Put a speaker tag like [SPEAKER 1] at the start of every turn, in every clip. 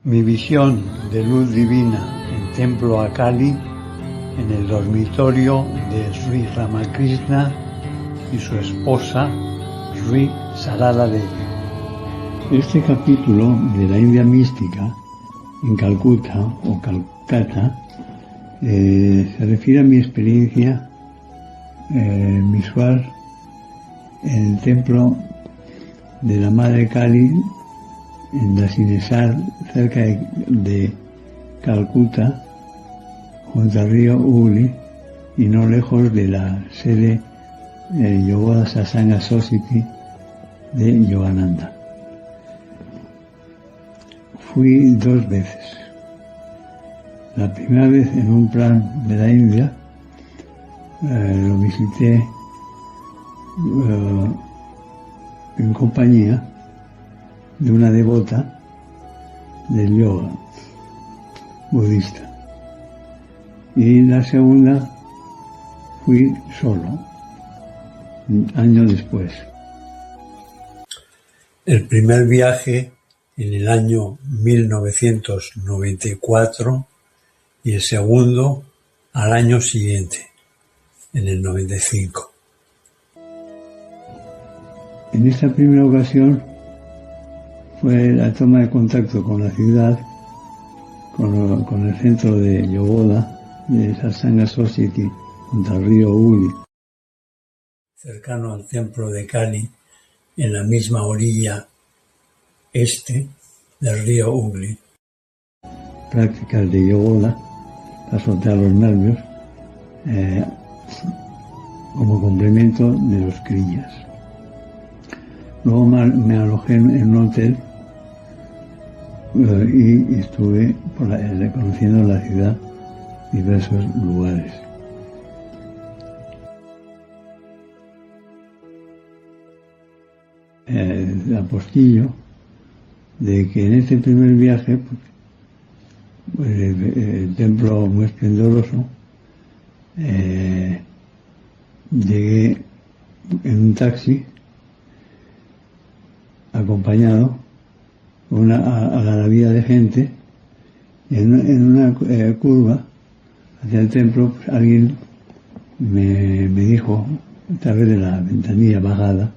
[SPEAKER 1] Mi visión de luz divina en Templo Akali, en el dormitorio de Sri Ramakrishna y su esposa Sri Sarada Devi. Este capítulo de la India mística en Calcuta o Calcata se refiere a mi experiencia visual en el templo de la Madre Kali en Dasinesar, cerca de Calcuta, junto al río Hooghly y no lejos de la sede Yogoda Satsanga Society de Yogananda. Fui 2 veces. La primera vez en un plan de la India, lo visité en compañía de una devota del yoga budista. Y la segunda fui solo, años después. El primer viaje en el año 1994 y el segundo al año siguiente, en el 95. En esta primera ocasión fue la toma de contacto con la ciudad, con el centro de Yogoda, de Satsanga Society, junto al río Hooghly, cercano al templo de Kali, en la misma orilla este del río Hooghly. Prácticas de Yogoda para soltar los nervios como complemento de los kriyas. Luego me alojé en un hotel y estuve conociendo la ciudad, diversos lugares. Apostillo de que en este primer viaje, el templo muy esplendoroso, llegué en un taxi acompañado con una algarabía de gente, y en una curva hacia el templo, pues, alguien me dijo, a través de la ventanilla bajada,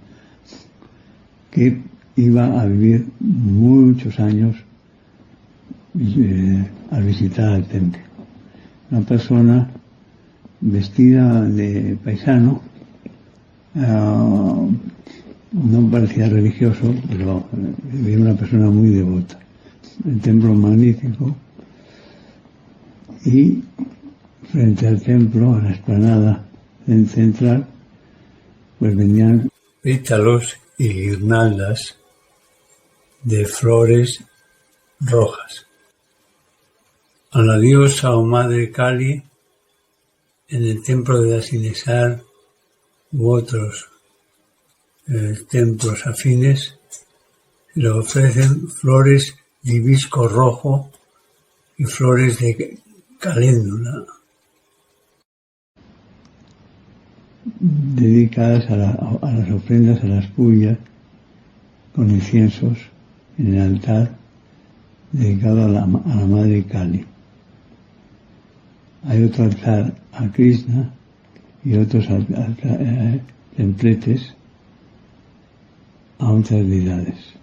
[SPEAKER 1] que iba a vivir muchos años al visitar el templo. Una persona vestida de paisano, no parecía religioso, pero era una persona muy devota. El templo magnífico, y frente al templo, a la explanada central, pues vendían pétalos y guirnaldas de flores rojas. A la diosa o Madre Kali, en el templo de Dasinesar u otros templos afines, le ofrecen flores de hibisco rojo y flores de caléndula, dedicadas a las ofrendas a las puyas, con inciensos en el altar dedicado a la Madre Kali. Hay otro altar a Krishna y otros templetes a otras deidades.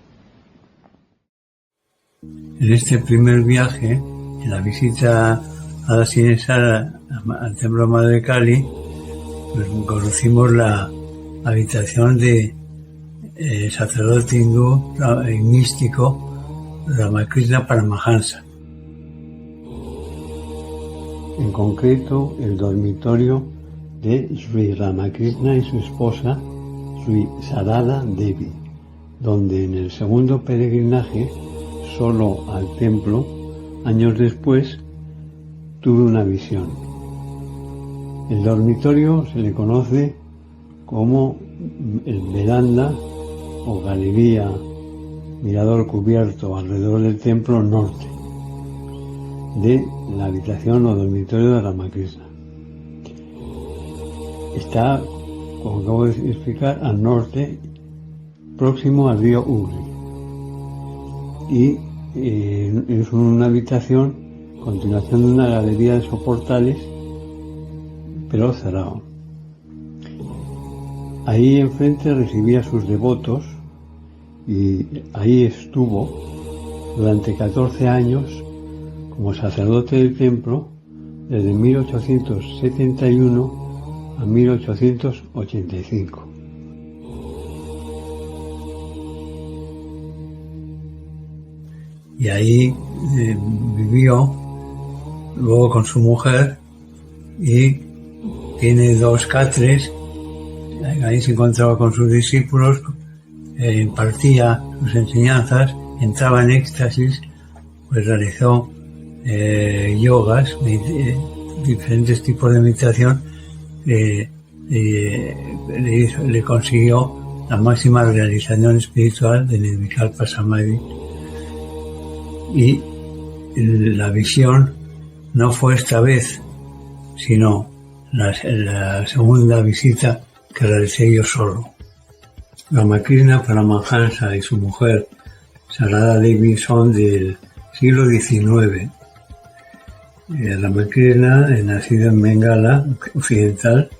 [SPEAKER 1] En este primer viaje, en la visita a Dasinesar, al templo de Madre Kali, pues conocimos la habitación de sacerdote hindú y místico Ramakrishna Paramahansa. En concreto, el dormitorio de Sri Ramakrishna y su esposa Sri Sarada Devi, donde en el segundo peregrinaje solo al templo, años después, tuve una visión. El dormitorio se le conoce como el veranda o galería, mirador cubierto alrededor del templo norte de la habitación o dormitorio de Ramakrishna. Está, como acabo de explicar, al norte, próximo al río Hooghly, y es una habitación, continuación de una galería de soportales, pero cerrado. Ahí enfrente recibía a sus devotos y ahí estuvo durante 14 años como sacerdote del templo desde 1871 a 1885. Y ahí vivió luego con su mujer y tiene 2 catres. Ahí se encontraba con sus discípulos, impartía sus enseñanzas, entraba en éxtasis, pues realizó yogas, diferentes tipos de meditación, le consiguió la máxima realización espiritual de Nirvikalpa Samadhi. Y la visión no fue esta vez, sino la segunda visita que realicé yo solo. Ramakrishna Paramahansa y su mujer Sarada Devi son del siglo XIX. Ramakrishna, nacido en Bengala occidental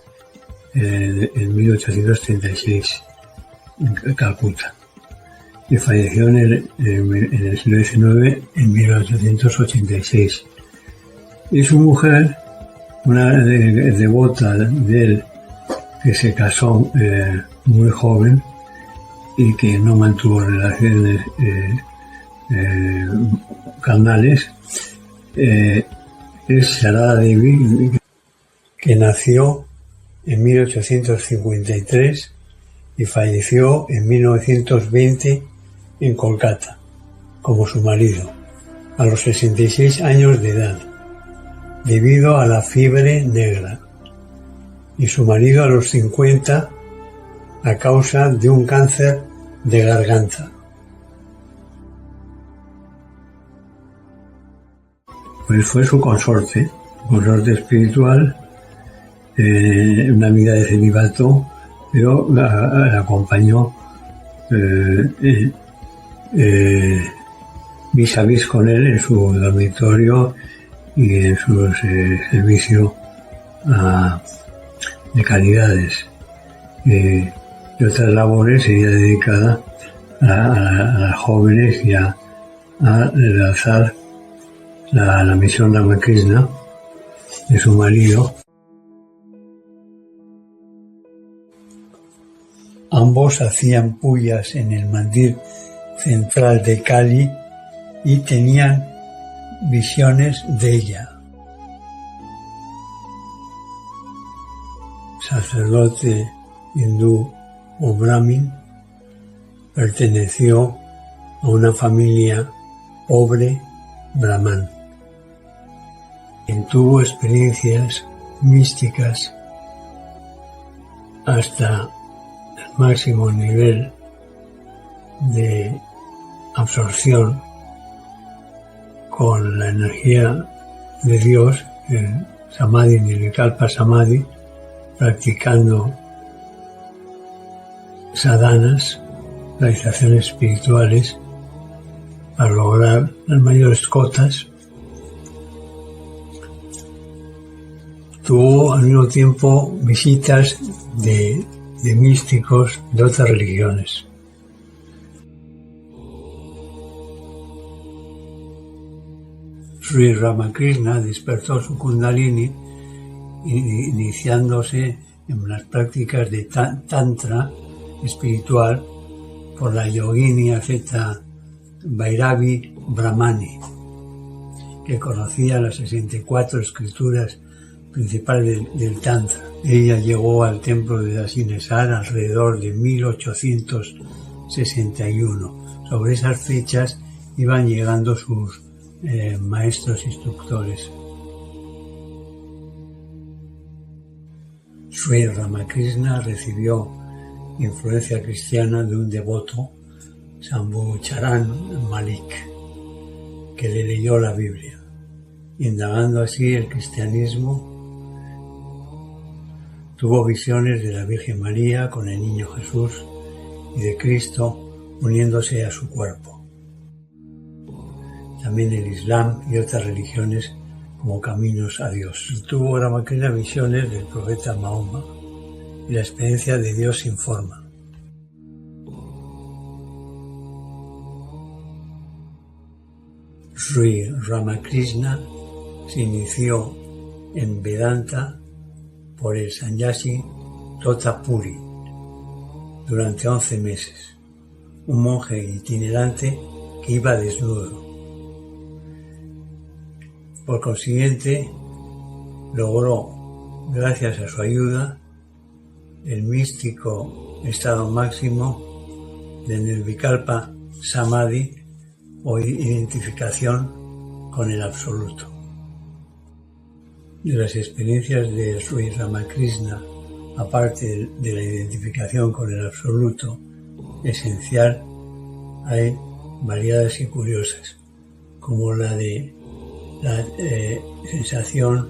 [SPEAKER 1] en 1836, en Calcuta, y falleció en el siglo XIX en 1886. Y su mujer, una devota de él, que se casó muy joven y que no mantuvo relaciones carnales, es Sarada Devi, que nació en 1853 y falleció en 1920 en Kolkata, como su marido, a los 66 años de edad, debido a la fiebre negra, y su marido a los 50 a causa de un cáncer de garganta. Pues fue su consorte espiritual, una vida de celibato, pero la acompañó vis a vis con él en su dormitorio y en su servicio de caridades. Y otras labores sería dedicada a las jóvenes y a realzar la misión Ramakrishna de su marido. Ambos hacían puyas en el mandir central de Cali y tenían visiones de ella. Sacerdote hindú o brahmin, perteneció a una familia pobre brahman. Quien tuvo experiencias místicas hasta el máximo nivel de absorción con la energía de Dios, el Samadhi, Nirvikalpa Samadhi, practicando sadhanas, realizaciones espirituales, para lograr las mayores cotas. Tuvo al mismo tiempo visitas de místicos de otras religiones. Sri Ramakrishna despertó su Kundalini iniciándose en las prácticas de Tantra espiritual por la yogini asceta Bhairavi Brahmani, que conocía las 64 escrituras principales del Tantra. Ella llegó al templo de Dasinesar alrededor de 1861. Sobre esas fechas iban llegando sus maestros instructores. Sri Ramakrishna recibió influencia cristiana de un devoto, Shambhu Charan Malik, que le leyó la Biblia, indagando así el cristianismo. Tuvo visiones de la Virgen María con el Niño Jesús y de Cristo uniéndose a su cuerpo. también el Islam y otras religiones como caminos a Dios. Tuvo Ramakrishna visiones del profeta Mahoma y la experiencia de Dios sin forma. Sri Ramakrishna se inició en Vedanta por el Sannyasi Totapuri durante 11 meses, un monje itinerante que iba desnudo. Por consiguiente, logró, gracias a su ayuda, el místico estado máximo de Nirvikalpa Samadhi o identificación con el absoluto. De las experiencias de Sri Ramakrishna, aparte de la identificación con el absoluto esencial, hay variadas y curiosas, como la de la sensación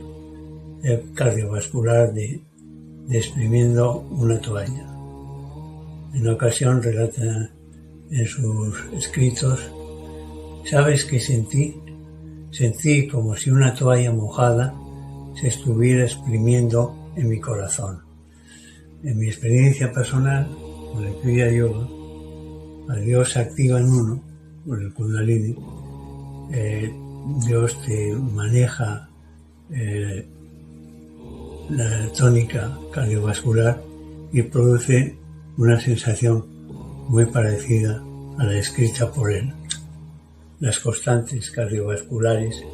[SPEAKER 1] cardiovascular de exprimiendo una toalla. En una ocasión relata en sus escritos: ¿sabes qué sentí? Sentí como si una toalla mojada se estuviera exprimiendo en mi corazón. En mi experiencia personal con el Kriya Yoga, a Dios se activa en uno, por el Kundalini. Dios te maneja la tónica cardiovascular y produce una sensación muy parecida a la descrita por él. Las constantes cardiovasculares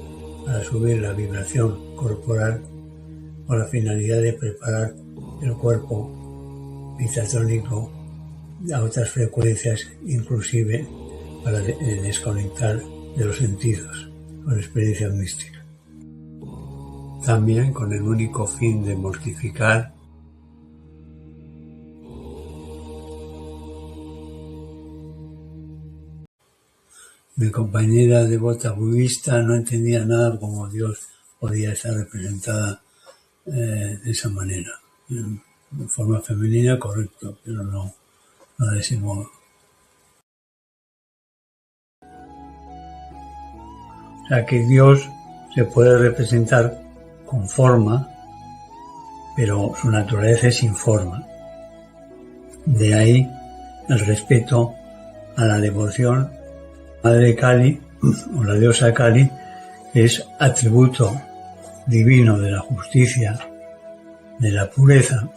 [SPEAKER 1] para subir la vibración corporal con la finalidad de preparar el cuerpo pitatónico a otras frecuencias, inclusive para desconectar de los sentidos con experiencias místicas. También con el único fin de mortificar mi compañera devota budista no entendía nada cómo Dios podía estar representada de esa manera. En forma femenina, correcto, pero no de ese modo. O sea que Dios se puede representar con forma, pero su naturaleza es sin forma. De ahí el respeto a la devoción Madre Kali, o la diosa Kali, que es atributo divino de la justicia, de la pureza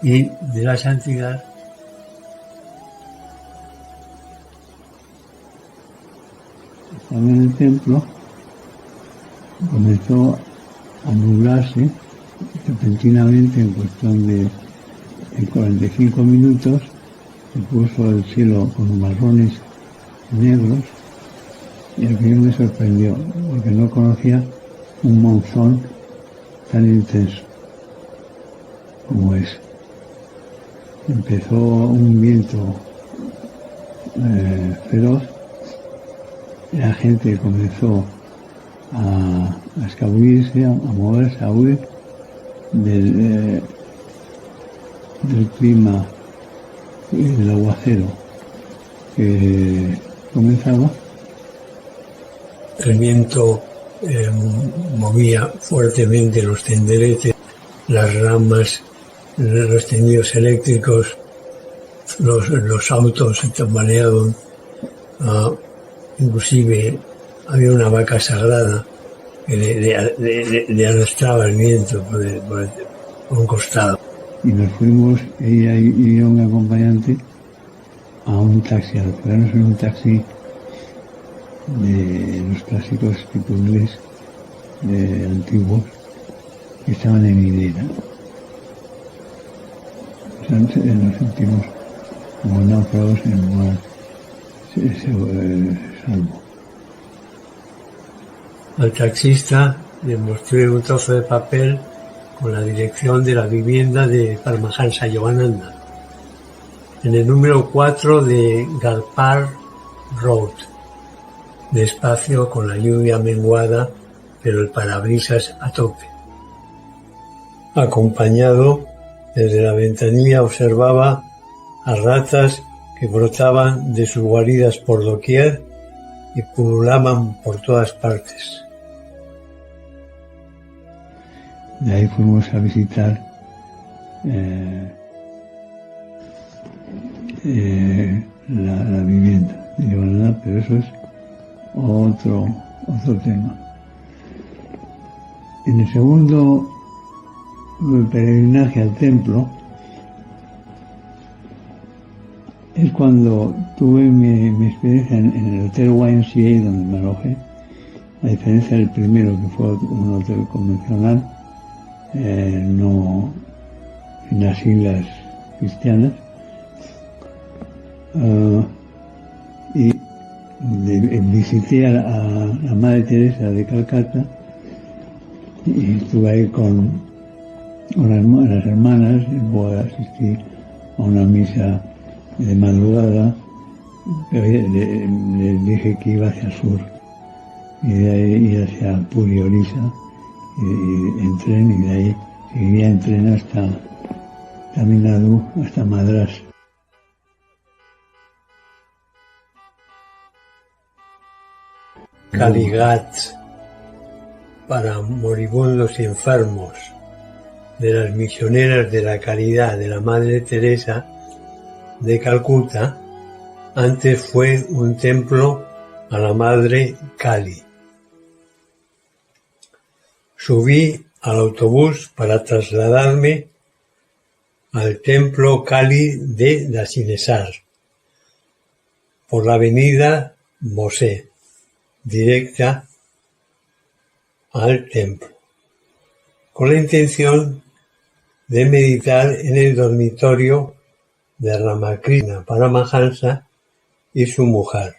[SPEAKER 1] y de la santidad. Estando en el templo, comenzó a nublarse repentinamente en cuestión de 45 minutos. Se puso el cielo con marrones negros y aquello me sorprendió porque no conocía un monzón tan intenso como es. Empezó un viento feroz, la gente comenzó a escabullirse, a moverse, a huir del clima y del aguacero que comenzaba. El viento movía fuertemente los tenderetes, las ramas, los tendidos eléctricos, los autos se tambaleaban, inclusive había una vaca sagrada que le arrastraba el viento por un costado. Y nos fuimos, ella y yo, mi acompañante, a un taxi, a quedarnos en un taxi de los clásicos tipo inglés, antiguos, que estaban en hilera. O sea, nos sentimos como náufragos en un mar salvo. Al taxista le mostré un trozo de papel con la dirección de la vivienda de Paramahansa Yogananda, en el número 4 de Galpar Road, despacio con la lluvia menguada, pero el parabrisas a tope. Acompañado, desde la ventanilla observaba a ratas que brotaban de sus guaridas por doquier y pululaban por todas partes. De ahí fuimos a visitar la vivienda de Granada, pero eso es otro tema. En el segundo peregrinaje al templo es cuando tuve mi experiencia en el Hotel YMCA donde me alojé, a diferencia del primero que fue un hotel convencional, no en las islas cristianas, y visité a la Madre Teresa de Calcuta y estuve ahí con las hermanas, luego asistí a una misa de madrugada, pero les dije que iba hacia el sur y de ahí hacia Puri, Orissa, y en tren, y de ahí seguiría en tren hasta Tamil Nadu, hasta Madrás. Kalighat para moribundos y enfermos de las misioneras de la caridad de la Madre Teresa de Calcuta, antes fue un templo a la Madre Kali. Subí al autobús para trasladarme al templo Kali de Dasinesar por la avenida Bosé, directa al templo, con la intención de meditar en el dormitorio de Ramakrishna Paramahansa y su mujer.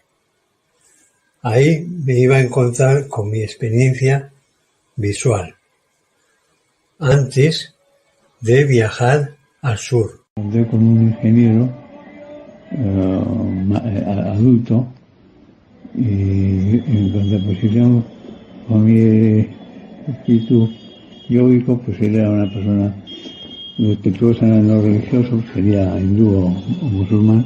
[SPEAKER 1] Ahí me iba a encontrar con mi experiencia visual, antes de viajar al sur. Hablé con un ingeniero adulto y en contraposición con mi espíritu yógico, pues él era una persona respetuosa en lo religioso, sería hindú o musulmán,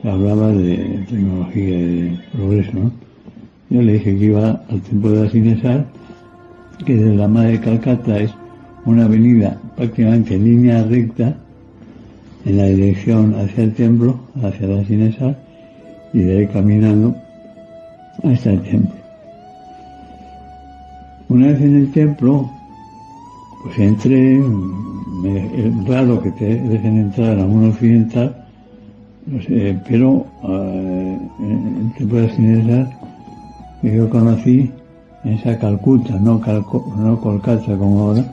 [SPEAKER 1] que hablaba de tecnología y de progreso, ¿no? Yo le dije que iba al templo de Dasinesar, que desde la Madre de Calcuta es una avenida prácticamente en línea recta en la dirección hacia el templo, hacia Dasinesar, y de ahí caminando hasta el templo. Una vez en el templo, pues entré, es raro que te dejen entrar a un occidental, no sé, pero en el templo de Dasinesar que yo conocí, en esa Calcuta, no Kolkata como ahora,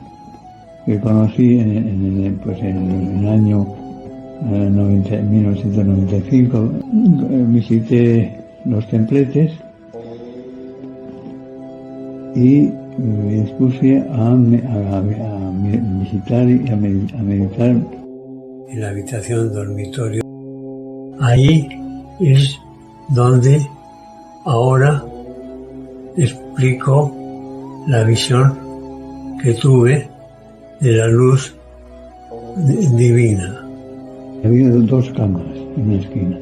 [SPEAKER 1] que conocí en el año 1995, visité los templetes y me dispuse a visitar y a meditar en la habitación dormitorio. Ahí es donde ahora explico la visión que tuve de la luz divina. Había dos camas en una esquina.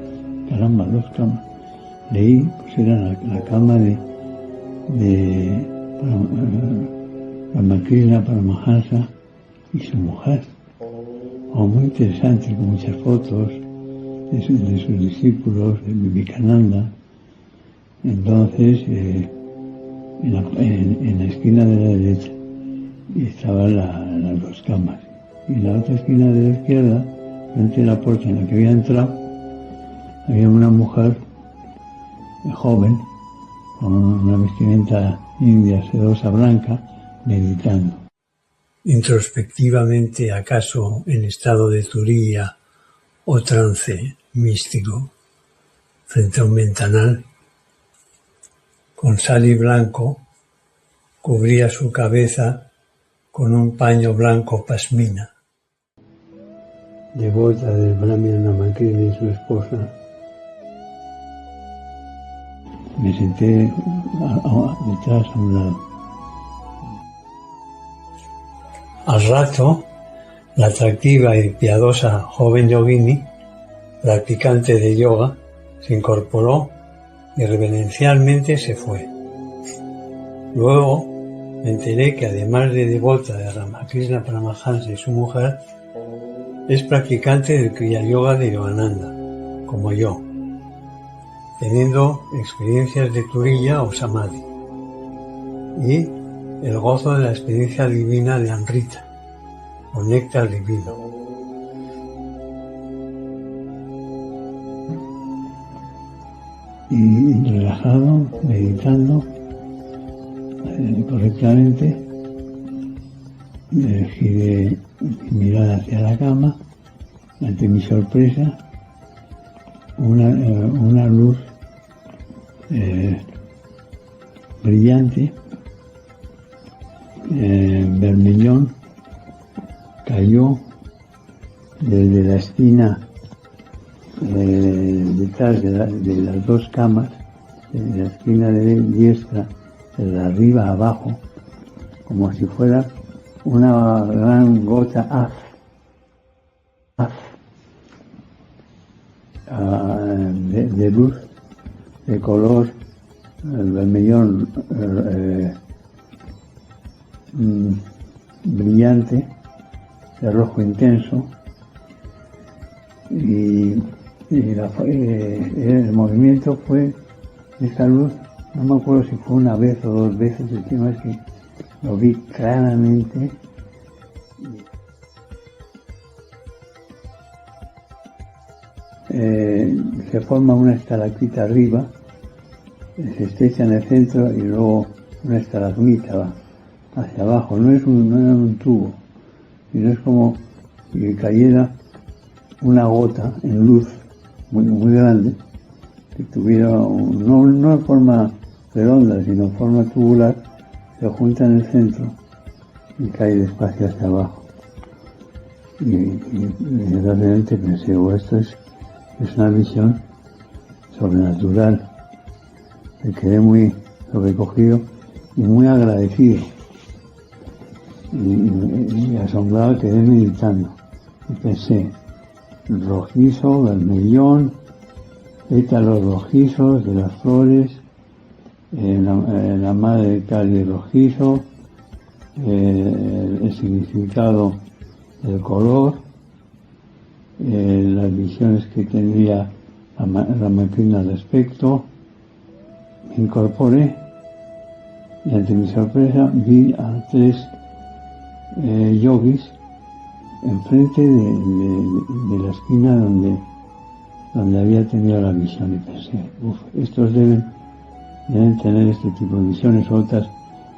[SPEAKER 1] Caramba, dos camas. Leí, pues era la cama de Ramakrishna Paramahansa y su mujer. Muy interesante, con muchas fotos de sus discípulos, de Vivekananda. Entonces, en la esquina de la derecha estaban las dos camas. Y en la otra esquina de la izquierda, frente a la puerta en la que había entrado, había una mujer joven, con una vestimenta india sedosa blanca, meditando. Introspectivamente, acaso en estado de turía o trance místico, frente a un ventanal, con sali blanco, cubría su cabeza con un paño blanco pasmina. Devota del Brahmin Ramakrishna y su esposa, me senté detrás a un lado. Al rato, la atractiva y piadosa joven yogini, practicante de yoga, se incorporó y reverencialmente se fue. Luego me enteré que además de devota de Ramakrishna Paramahansa y su mujer, es practicante del Kriya Yoga de Yogananda, como yo, teniendo experiencias de Turiya o Samadhi, y el gozo de la experiencia divina de Amrita, o néctar divino. Y relajado, meditando correctamente, giré mi mirada hacia la cama. Ante mi sorpresa, una luz brillante, vermellón, cayó desde la esquina detrás de las dos camas, de la esquina de diestra, de arriba a abajo, como si fuera una gran gota de luz, de color vermellón brillante, de rojo intenso, y el movimiento fue esta luz. No me acuerdo si fue una vez o dos veces, el tema es que lo vi claramente. Se forma una estalactita arriba, se estrecha en el centro y luego una estalagmita va hacia abajo. No era un tubo, sino es como si cayera una gota en luz muy grande, que tuviera no en forma redonda, sino en forma tubular, se junta en el centro y cae despacio hacia abajo. Y realmente pensé, esto es una visión sobrenatural. Me quedé muy sobrecogido y muy agradecido. Y asombrado quedé meditando. Y pensé, rojizo, vermellón, pétalos rojizos de las flores, la madre de Kali rojizo, el significado del color, las visiones que tendría Ramakrishna al respecto. Me incorporé y ante mi sorpresa vi a tres yogis enfrente de la esquina donde había tenido la visión, y pensé, estos deben tener este tipo de visiones, otras,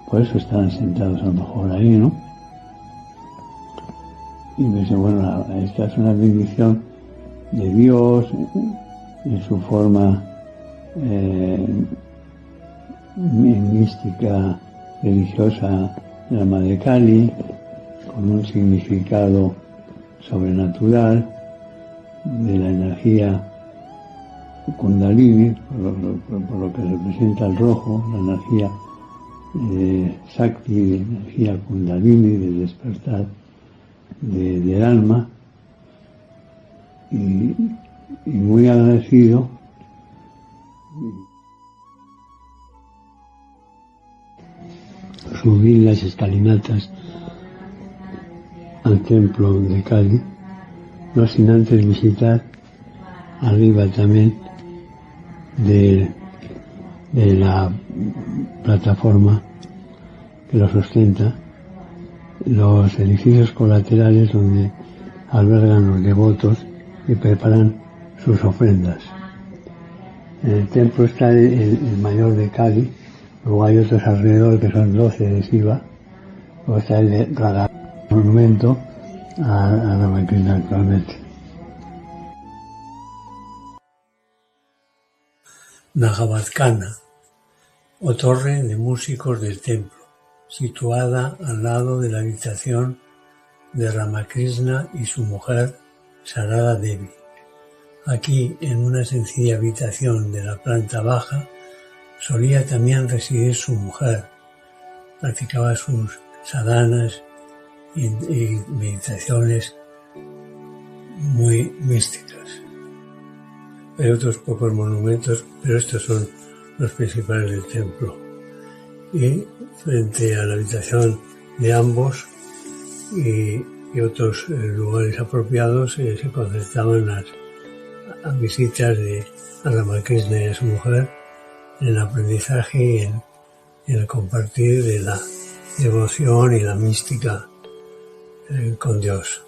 [SPEAKER 1] por eso estarán sentados a lo mejor ahí, ¿no? Y pensé, bueno, esta es una bendición de Dios en su forma mística, religiosa de la Madre Kali, con un significado sobrenatural de la energía Kundalini, por lo que representa el rojo, la energía Shakti, de energía Kundalini, de despertar del alma, y muy agradecido. Subí las escalinatas al templo de Kali, no sin antes visitar arriba también de la plataforma que lo sustenta, los edificios colaterales donde albergan los devotos y preparan sus ofrendas. En el templo está el mayor de Kali, luego hay otros alrededor que son 12 de Shiva, luego está el de Radha, monumento a Ramakrishna actualmente. Nagavatkana, o torre de músicos del templo, situada al lado de la habitación de Ramakrishna y su mujer Sarada Devi. Aquí, en una sencilla habitación de la planta baja, solía también residir su mujer. Practicaba sus sadhanas y meditaciones muy místicas. Hay otros pocos monumentos, pero estos son los principales del templo. Y frente a la habitación de ambos y otros lugares apropiados se concertaban las visitas a Ramakrishna y a su mujer en el aprendizaje y en el compartir de la devoción y la mística con Dios.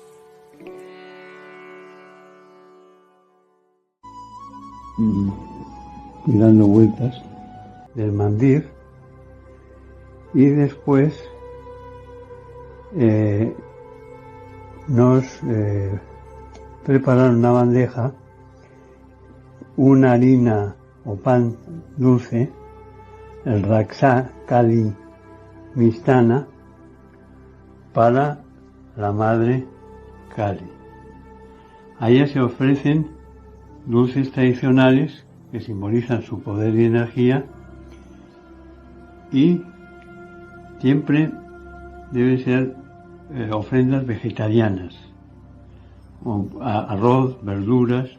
[SPEAKER 1] Y dando vueltas del mandir, y después nos prepararon una bandeja, una harina o pan dulce, el Raksa Kali Mistana, para la madre Kali. A ella se ofrecen dulces tradicionales que simbolizan su poder y energía, y siempre deben ser ofrendas vegetarianas, arroz, verduras.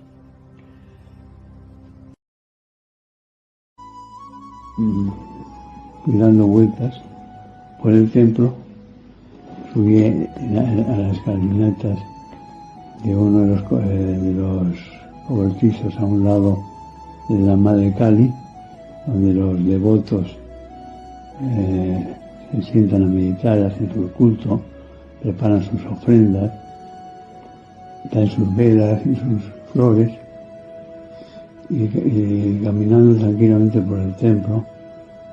[SPEAKER 1] Y dando vueltas por el templo, subí a las escalinatas de uno de los cobertizos a un lado de la Madre Kali, donde los devotos se sientan a meditar, hacen su culto, preparan sus ofrendas, traen sus velas y sus flores, y caminando tranquilamente por el templo,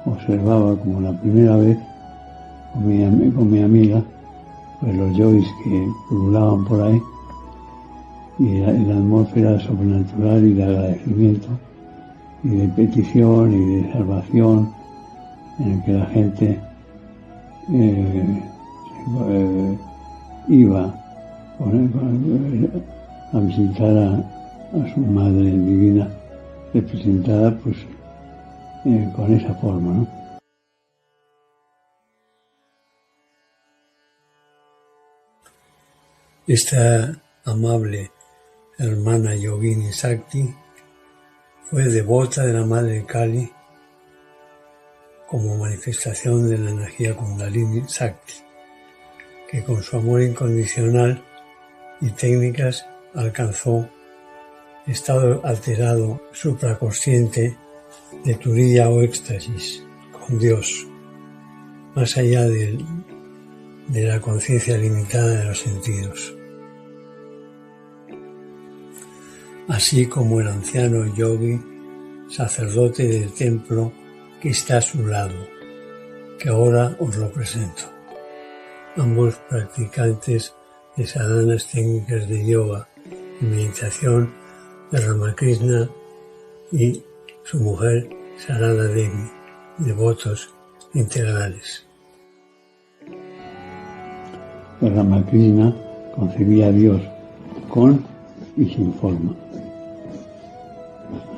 [SPEAKER 1] observaba como la primera vez con mi amiga, pues los yogis que pululaban por ahí, y la atmósfera sobrenatural y de agradecimiento y de petición y de salvación, en el que la gente iba a visitar a su madre divina, representada pues con esa forma, ¿no? Esta amable hermana Yogini Sakti fue devota de la Madre Kali como manifestación de la energía Kundalini Sakti, que con su amor incondicional y técnicas alcanzó estado alterado supraconsciente de turiya o éxtasis con Dios, más allá de la conciencia limitada de los sentidos. Así como el anciano yogi, sacerdote del templo que está a su lado, que ahora os lo presento. Ambos practicantes de sadhanas técnicas de yoga y meditación de Ramakrishna y su mujer Sarada Devi, devotos integrales. Ramakrishna concebía a Dios con y sin forma,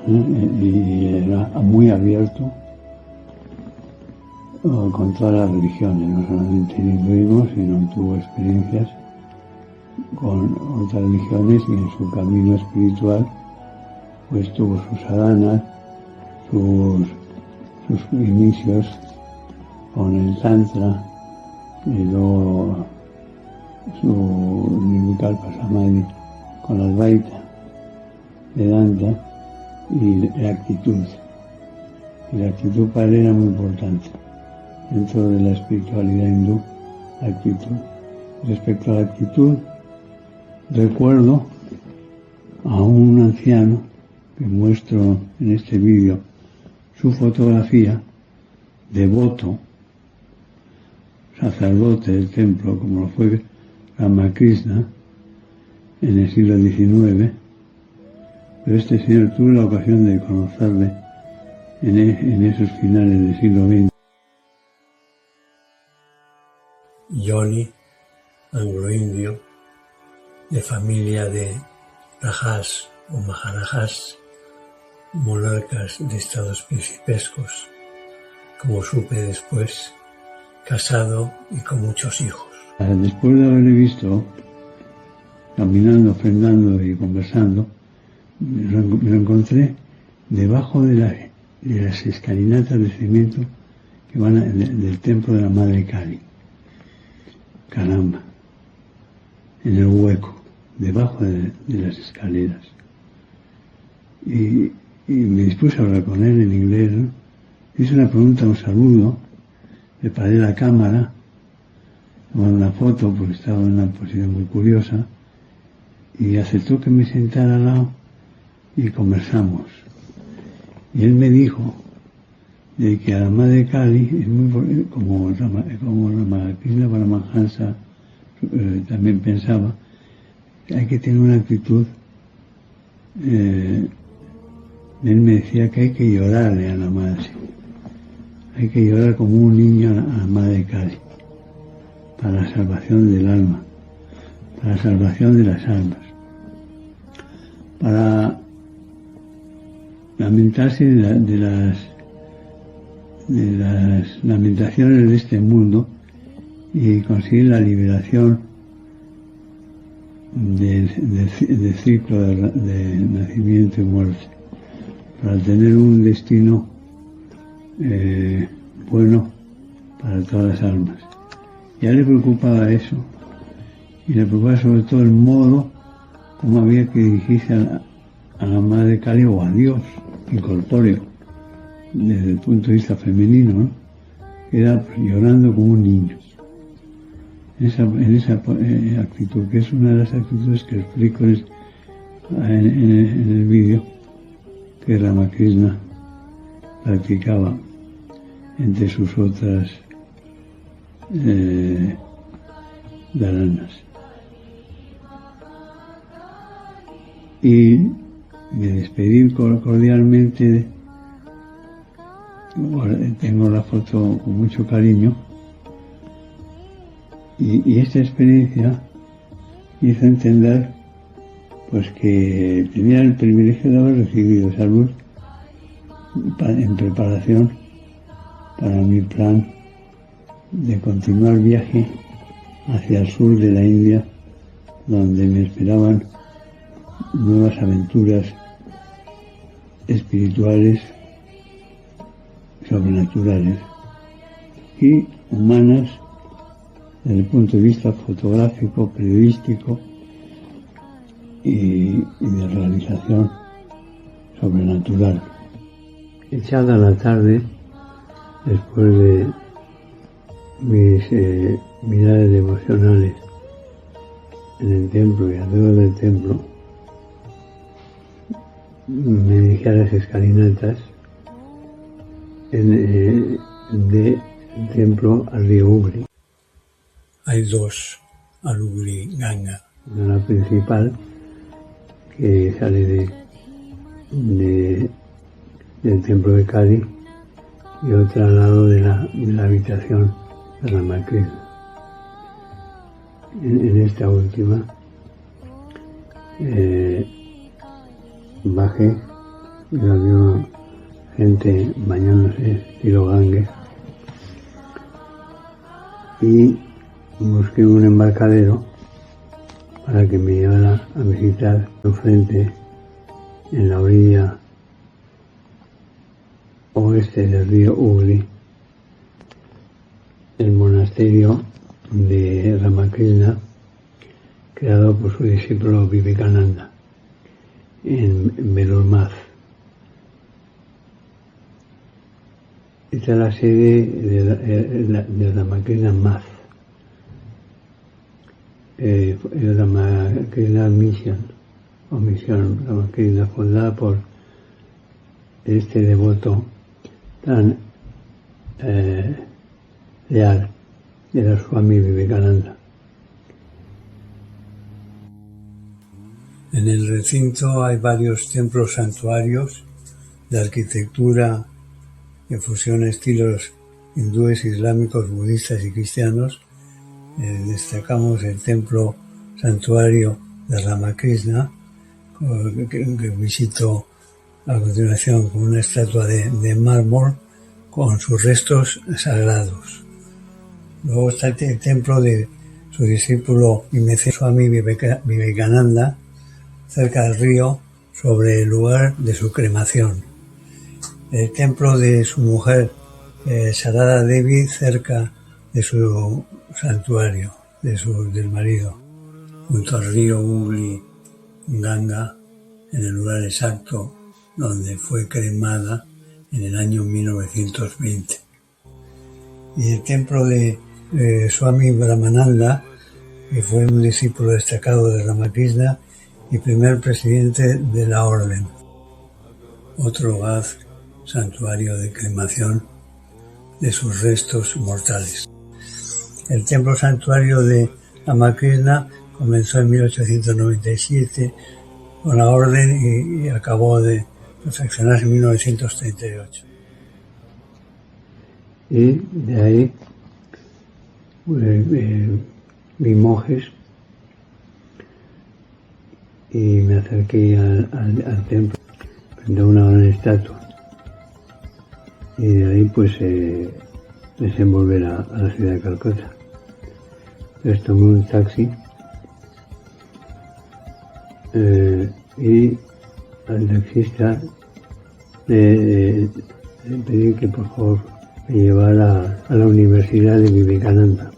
[SPEAKER 1] y era muy abierto con todas las religiones, no solamente el hinduismo, sino tuvo experiencias con otras religiones, y en su camino espiritual pues tuvo sus sadhanas, sus inicios con el tantra, y luego su Nirvikalpa Samadhi con la Advaita, Vedanta y la actitud. Y la actitud para él era muy importante dentro de la espiritualidad hindú, la actitud. Respecto a la actitud, recuerdo a un anciano que muestro en este vídeo su fotografía, devoto, sacerdote del templo, como lo fue Ramakrishna en el siglo XIX, pero este señor tuve la ocasión de conocerle en esos finales del siglo XX. Johnny, anglo-indio, de familia de Rajas o Maharajas, monarcas de estados principescos, como supe después, casado y con muchos hijos. Después de haberle visto caminando, ofrendando y conversando, me lo encontré debajo de las escalinatas de cemento que van del templo de la Madre Kali. Caramba, en el hueco, debajo de las escaleras. Y me dispuse a hablar con él en inglés, ¿no? Hice una pregunta, un saludo, le paré la cámara, tomé una foto porque estaba en una posición muy curiosa, y aceptó que me sentara al lado y conversamos. Y él me dijo de que a la Madre Kali es muy como Ramakrishna Paramahansa también pensaba, hay que tener una actitud. Él me decía que hay que llorarle a la madre, hay que llorar como un niño a la Madre Kali, para la salvación del alma, para la salvación de las almas, para lamentarse de las lamentaciones de este mundo y conseguir la liberación del ciclo de nacimiento y muerte, para tener un destino bueno para todas las almas. Ya le preocupaba eso, y le preocupaba sobre todo el modo como había que dirigirse a la Madre Kali o a Dios incorpóreo, desde el punto de vista femenino, ¿no? Era llorando como un niño. En esa actitud, que es una de las actitudes que explico en el vídeo que Ramakrishna practicaba entre sus otras dharanas. Y me despedí cordialmente. Tengo la foto con mucho cariño, y esta experiencia hizo entender pues que tenía el privilegio de haber recibido esa luz en preparación para mi plan de continuar viaje hacia el sur de la India, donde me esperaban nuevas aventuras espirituales, sobrenaturales y humanas desde el punto de vista fotográfico, periodístico y de realización sobrenatural. Echada la tarde, después de mis miradas devocionales en el templo y alrededor del templo, me dirigí a las escalinatas del templo al río Hooghly. Hay dos al Hooghly Ganga, una principal que sale del templo de Kali y otra al lado de la habitación de Ramakrishna. En esta última bajé y había gente bañándose estilo Ganges, y busqué un embarcadero para que me llevara a visitar enfrente, en la orilla oeste del río Hooghly, el monasterio de Ramakrishna, creado por su discípulo Vivekananda en Belur Math. Esta es la sede de Ramakrishna Math, Ramakrishna Mission, o Misión Ramakrishna, fundada por este devoto tan leal de la Swami Vivekananda. En el recinto hay varios templos santuarios de arquitectura que fusiona estilos hindúes, islámicos, budistas y cristianos. Destacamos el templo santuario de Ramakrishna, que visito a continuación, con una estatua de mármol con sus restos sagrados. Luego está el templo de su discípulo y mecenas Swami Vivekananda, cerca del río, sobre el lugar de su cremación. El templo de su mujer, Sarada Devi, cerca de su santuario, del marido, junto al río Hooghly, Ganga, en el lugar exacto donde fue cremada en el año 1920. Y el templo de Swami Brahmananda, que fue un discípulo destacado de Ramakrishna y primer presidente de la orden. Otro lugar, santuario de cremación de sus restos mortales. El templo santuario de Ramakrishna comenzó en 1897 con la orden y acabó de perfeccionarse en 1938. Y de ahí vi monjes y me acerqué al templo frente a una gran estatua. Y de ahí pues desenvolver a la ciudad de Calcuta. Entonces tomé un taxi y al taxista le pedí que por favor me llevara a la Universidad de Vivekananda.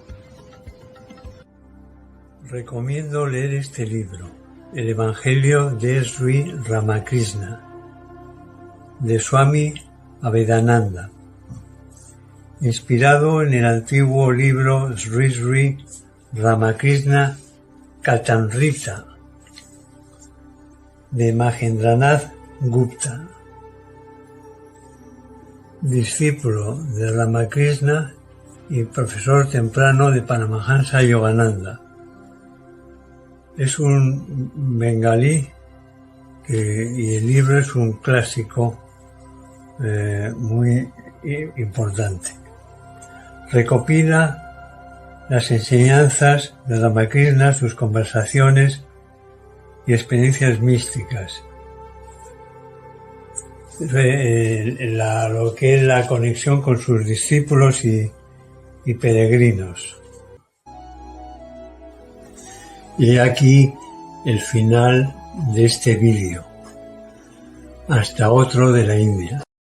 [SPEAKER 1] Recomiendo leer este libro, El Evangelio de Sri Ramakrishna, de Swami Abhedananda, inspirado en el antiguo libro Sri Ramakrishna Kathamrita de Mahendranath Gupta, discípulo de Ramakrishna y profesor temprano de Paramahansa Yogananda. Es un bengalí y el libro es un clásico muy importante. Recopila las enseñanzas de Ramakrishna, sus conversaciones y experiencias místicas. Lo que es la conexión con sus discípulos y peregrinos. Y aquí el final de este vídeo. Hasta otro de la India.